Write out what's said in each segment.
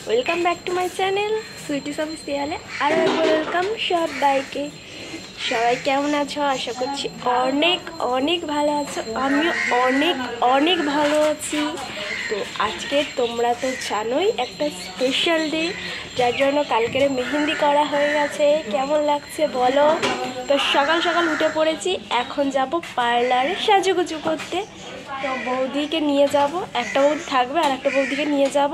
Welcome back to my channel sweeties অফিসিয়ালে। আর welcome সবাইকে। সবাই কেমন আছো? আশা করছি অনেক অনেক ভালো আছো। আমিও অনেক অনেক ভালো আছি। তো আজকে তোমরা তো জানোই একটা স্পেশাল ডে, যার জন্য কালকের মেহেন্দি করা হয়ে গেছে। কেমন লাগছে বলো? তো সকাল সকাল উঠে পড়েছি, এখন যাব পার্লারে সাজুগুজু করতে। তো বৌদিকে নিয়ে যাব, একটা বৌদি থাকবে আর একটা বৌদিকে নিয়ে যাব।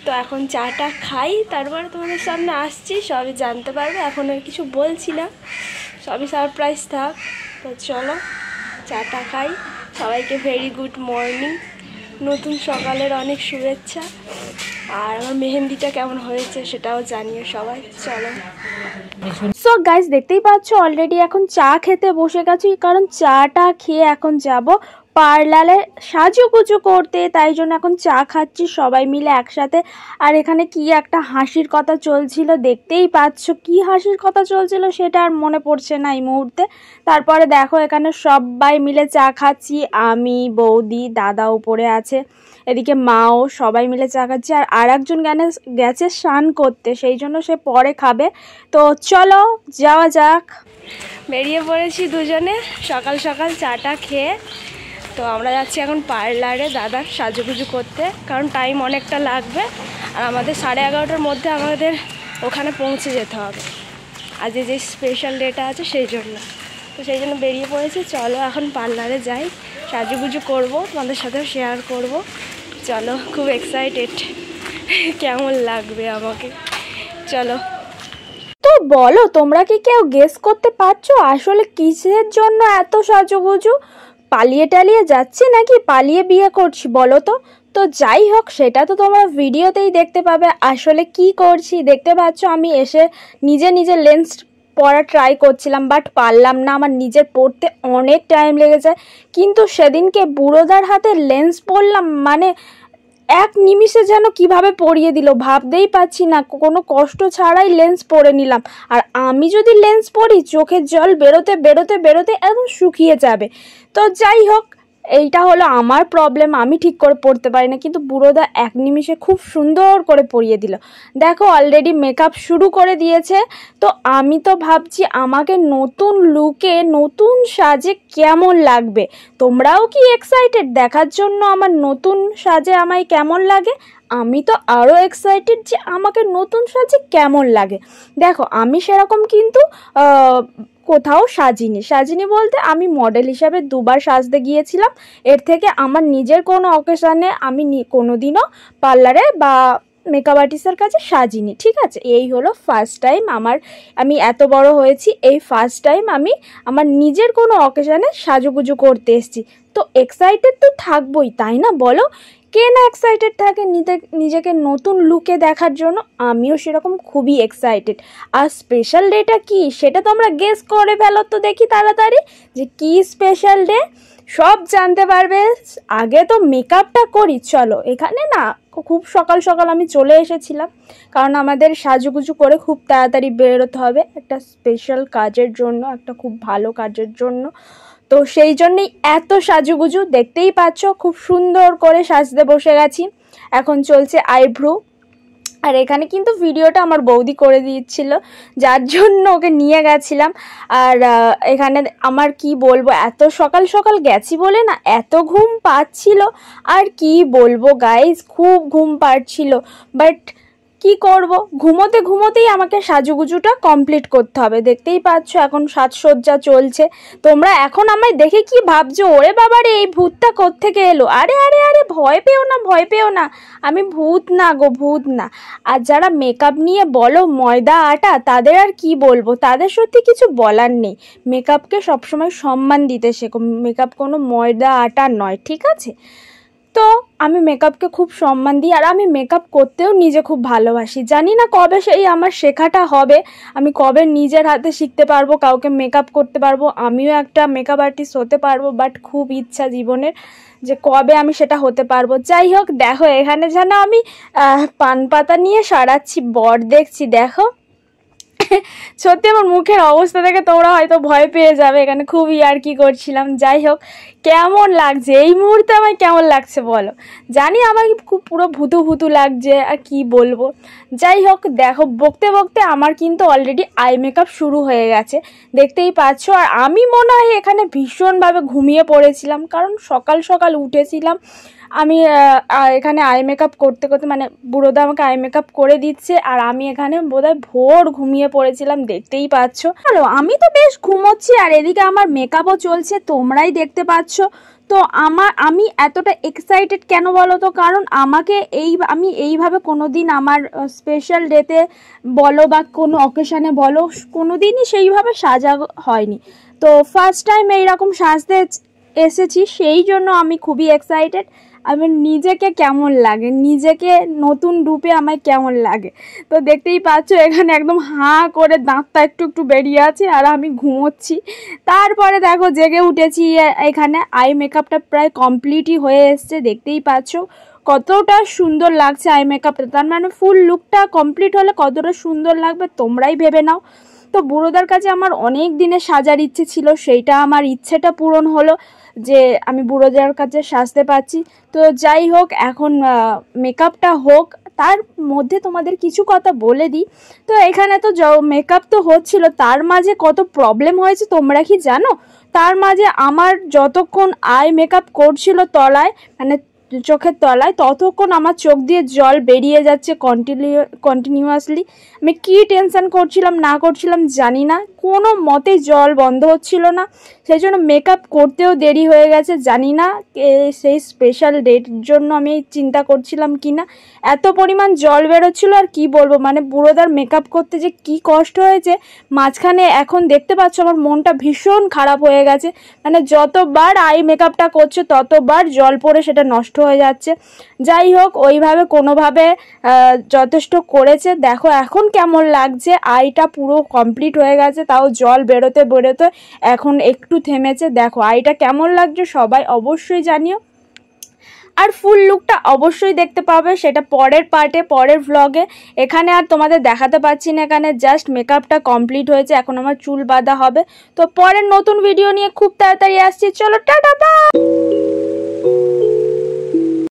তো এখন চাটা খাই, তারপরে তোমাদের সামনে আসছি, সবই জানতে পারবে। এখন আর কিছু বলছি না, সবই সারপ্রাইজ থাক। তো চলো চাটা খাই। সবাইকে ভেরি গুড মর্নিং, নতুন সকালের অনেক শুভেচ্ছা। আর আমার মেহেন্দিটা কেমন হয়েছে সেটাও জানিও সবাই। চলো। সো গাইস, দেখতেই পাচ্ছ অলরেডি এখন চা খেতে বসে গেছি, কারণ চাটা খেয়ে এখন যাব পার্লারে সাজুগুজু করতে। তাই জন্য এখন চা খাচ্ছি সবাই মিলে একসাথে। আর এখানে কি একটা হাসির কথা চলছিল, দেখতেই পাচ্ছ। কি হাসির কথা চলছিল সেটা আর মনে পড়ছে না এই মুহূর্তে। তারপরে দেখো এখানে সবাই মিলে চা খাচ্ছি, আমি, বৌদি, দাদা উপরে আছে, এদিকে মাও, সবাই মিলে চা খাচ্ছি। আর একজন গেছে স্নান করতে, সেই জন্য সে পরে খাবে। তো চলো যাওয়া যাক। বেরিয়ে পড়েছি দুজনে সকাল সকাল চাটা খেয়ে। তো আমরা যাচ্ছি এখন পার্লারে দাদার সাজুগুজু করতে, কারণ টাইম অনেকটা লাগবে। আর আমাদের 11:30টার মধ্যে আমাদের ওখানে পৌঁছে যেতে হবে, আজ যে স্পেশাল ডেটা আছে সেই জন্য। তো সেই জন্য বেরিয়ে পড়েছি। চলো এখন পার্লারে যাই, সাজুগুজু করবো, তোমাদের সাথেও শেয়ার করব। চলো, খুব এক্সাইটেড, কেমন লাগবে আমাকে। চলো। তো বলো, তোমরা কি কেউ গেস করতে পারছো আসলে কিসের জন্য এত সাজুগুজু? পালিয়ে টালিয়ে যাচ্ছি নাকি পালিয়ে বিয়ে করছি বলো তো? তো যাই হোক, সেটা তো তোমরা ভিডিওতেই দেখতে পাবে আসলে কি করছি। দেখতে পাচ্ছ আমি এসে নিজে নিজে লেন্স পরা ট্রাই করছিলাম, বাট পারলাম না। আমার নিজের পড়তে অনেক টাইম লেগে যায়। কিন্তু সেদিনকে বুড়োদার হাতে লেন্স পরলাম, মানে এক নিমিষে যেন কিভাবে পরিয়ে দিল, ভাবতেই পাচ্ছি না। কোনো কষ্ট ছাড়াই লেন্স পরে নিলাম। আর আমি যদি লেন্স পরি, চোখের জল বেরোতে বেরোতে বেরোতে একদম শুকিয়ে যাবে। তো যাই হোক, এইটা হলো আমার প্রবলেম, আমি ঠিক করে পড়তে পারি না। কিন্তু বুড়োদা এক নিমিষে খুব সুন্দর করে পরিয়ে দিল। দেখো অলরেডি মেকআপ শুরু করে দিয়েছে। তো আমি তো ভাবছি আমাকে নতুন লুকে নতুন সাজে কেমন লাগবে। তোমরাও কি এক্সাইটেড দেখার জন্য আমার নতুন সাজে আমায় কেমন লাগে? আমি তো আরও এক্সাইটেড যে আমাকে নতুন সাজে কেমন লাগে। দেখো আমি সেরকম কিন্তু কোথাও সাজিনি বলতে আমি মডেল হিসাবে 2বার সাজতে গিয়েছিলাম। এর থেকে আমার নিজের কোনো অকেশানে আমি কোনোদিনও পার্লারে বা মেকআপ আর্টিস্টের কাছে সাজিনি, ঠিক আছে? এই হলো ফার্স্ট টাইম আমি এত বড় হয়েছি, এই ফার্স্ট টাইম আমি আমার নিজের কোনো অকেশানে সাজুগুজু করতে এসেছি। তো এক্সাইটেড তো থাকবোই, তাই না বলো? কে না এক্সাইটেড থাকে নিজেকে নতুন লুকে দেখার জন্য? আমিও সেরকম খুবই এক্সাইটেড। আর স্পেশাল ডেটা কি সেটা তোমরা গেস করে ফেলো তো দেখি তাড়াতাড়ি, যে কি স্পেশাল ডে সব জানতে পারবে। আগে তো মেকআপটা করি। চলো, এখানে না খুব সকাল সকাল আমি চলে এসেছিলাম, কারণ আমাদের সাজুগুজু করে খুব তাড়াতাড়ি বেরোতে হবে একটা স্পেশাল কাজের জন্য, একটা খুব ভালো কাজের জন্য। তো সেই জন্যেই এত সাজুগুজু, দেখতেই পাচ্ছ খুব সুন্দর করে সাজতে বসে গেছি। এখন চলছে আইব্রো। আর এখানে কিন্তু ভিডিওটা আমার বৌদি করে দিচ্ছিল, যার জন্য ওকে নিয়ে গেছিলাম। আর এখানে আমার কি বলবো, এত সকাল সকাল গেছি বলে না এত ঘুম পাচ্ছিল। আর কি বলবো গাইজ, খুব ঘুম পাচ্ছিল, বাট কি করব, ঘুমোতেই আমাকে সাজুগুজুটা কমপ্লিট করতে হবে। দেখতেই পাচ্ছ এখন সাজসজ্জা চলছে। তোমরা এখন আমায় দেখে কি ভাবছো, ওরে বাবারে এই ভূতটা কোত্থেকে এলো? আরে আরে আরে ভয় পেও না, আমি ভূত না গো, ভূত না। আর যারা মেকআপ নিয়ে বলো ময়দা আটা, তাদের আর কি বলবো, তাদের সত্যি কিছু বলার নেই। মেকআপকে সবসময় সম্মান দিতে শেখো, মেকআপ কোনো ময়দা আটা নয়, ঠিক আছে? তো আমি মেকআপকে খুব সম্মান দিই, আর আমি মেকআপ করতেও নিজে খুব ভালোবাসি। জানি না কবে সেই আমার শেখাটা হবে, আমি কবে নিজের হাতে শিখতে পারবো, কাউকে মেকআপ করতে পারবো, আমিও একটা মেকআপ আর্টিস্ট হতে পারবো। বাট খুব ইচ্ছা জীবনের যে কবে আমি সেটা হতে পারবো। যাই হোক, দেখো এখানে যেন আমি পান পাতা নিয়ে সরাচ্ছি, বর দেখছি, দেখো সত্যি আমার মুখের অবস্থা দেখে তোমরা হয়তো ভয় পেয়ে যাবে, এখানে খুব ইয়ার্কি করছিলাম। যাই হোক, কেমন লাগছে এই মুহূর্তে, আমার কেমন লাগছে বলো। জানি আমার খুব পুরো ভুতু ভুতু লাগছে, আর কি বলবো। যাই হোক দেখো, বকতে বকতে আমার কিন্তু অলরেডি আই মেকআপ শুরু হয়ে গেছে, দেখতেই পাচ্ছ। আর আমি মনে হয় এখানে ভীষণভাবে ঘুমিয়ে পড়েছিলাম, কারণ সকাল সকাল উঠেছিলাম আমি। এখানে আই মেকআপ করতে করতে মানে বুড়োদা আমাকে আই মেকআপ করে দিচ্ছে, আর আমি এখানে বোধহয় ভোর ঘুমিয়ে পড়েছিলাম, দেখতেই পাচ্ছ। হ্যালো, আমি তো বেশ ঘুমোচ্ছি, আর এদিকে আমার মেকআপও চলছে, তোমরাই দেখতে পাচ্ছ। তো আমি এতটা এক্সাইটেড কেন বলো তো, কারণ আমি এইভাবে কোনো দিন আমার স্পেশাল ডেতে বলো বা কোনো অকেশানে বলো, কোনো দিনই সেইভাবে সাজা হয়নি। তো ফার্স্ট টাইম এইরকম সাজতে এসেছি, সেই জন্য আমি খুবই এক্সাইটেড। আমার নিজেকে কেমন লাগে, নিজেকে নতুন রূপে আমায় কেমন লাগে। তো দেখতেই পাচ্ছ এখানে একদম হাঁ করে দাঁতটা একটু একটু বেরিয়ে আছে, আর আমি ঘুমোচ্ছি। তারপরে দেখো জেগে উঠেছি, এখানে আই মেকআপটা প্রায় কমপ্লিটই হয়ে এসছে, দেখতেই পাচ্ছ কতটা সুন্দর লাগছে আই মেকআপটা। তার মানে ফুল লুকটা কমপ্লিট হলে কতটা সুন্দর লাগবে তোমরাই ভেবে নাও। তো বুড়োদার কাছে আমার অনেক দিনের সাজার ইচ্ছে ছিল, সেইটা আমার ইচ্ছেটা পূরণ হলো যে আমি বুড়োদার কাছে সাজতে পারছি। তো যাই হোক, এখন মেকআপটা হোক, তার মধ্যে তোমাদের কিছু কথা বলে দিই। তো এখানে তো মেকআপ তো হচ্ছিল, তার মাঝে কত প্রবলেম হয়েছে তোমরা কি জানো? তার মাঝে আমার যতক্ষণ আই মেকআপ করছিল তলায়, মানে চোখের তলায়, ততক্ষণ আমার চোখ দিয়ে জল বেরিয়ে যাচ্ছে কন্টিনিউয়াসলি। আমি কী টেনশন করছিলাম না করছিলাম জানি না, কোনো মতেই জল বন্ধ হচ্ছিল না। সেই জন্য মেকআপ করতেও দেরি হয়ে গেছে, জানি না সেই স্পেশাল ডেটের জন্য আমি চিন্তা করছিলাম কি না, এত পরিমাণ জল বেরোচ্ছিলো। আর কি বলবো, মানে বুড়োদার মেকআপ করতে যে কি কষ্ট হয়েছে মাঝখানে, এখন দেখতে পাচ্ছ আমার মনটা ভীষণ খারাপ হয়ে গেছে। মানে যতবার আই মেকআপটা করছে ততবার জল পড়ে সেটা নষ্ট হয়ে যাচ্ছে। যাই হোক, ওইভাবে কোনোভাবে যথেষ্ট করেছে। দেখো এখন কেমন লাগছে, আইটা পুরো কমপ্লিট হয়ে গেছে, তাও জল বেরোতে বেরোতে এখন একটু থেমেছে। দেখো আইটা কেমন লাগছে সবাই অবশ্যই জানিও। আর ফুল লুকটা অবশ্যই দেখতে পাবে, সেটা পরের পার্টে, পরের ভ্লগে। এখানে আর তোমাদের দেখাতে পাচ্ছি না, এখানে জাস্ট মেকআপটা কমপ্লিট হয়েছে, এখন আমার চুল বাঁধা হবে। তো পরের নতুন ভিডিও নিয়ে খুব তাড়াতাড়ি আসছি, চলো টাটা বাই।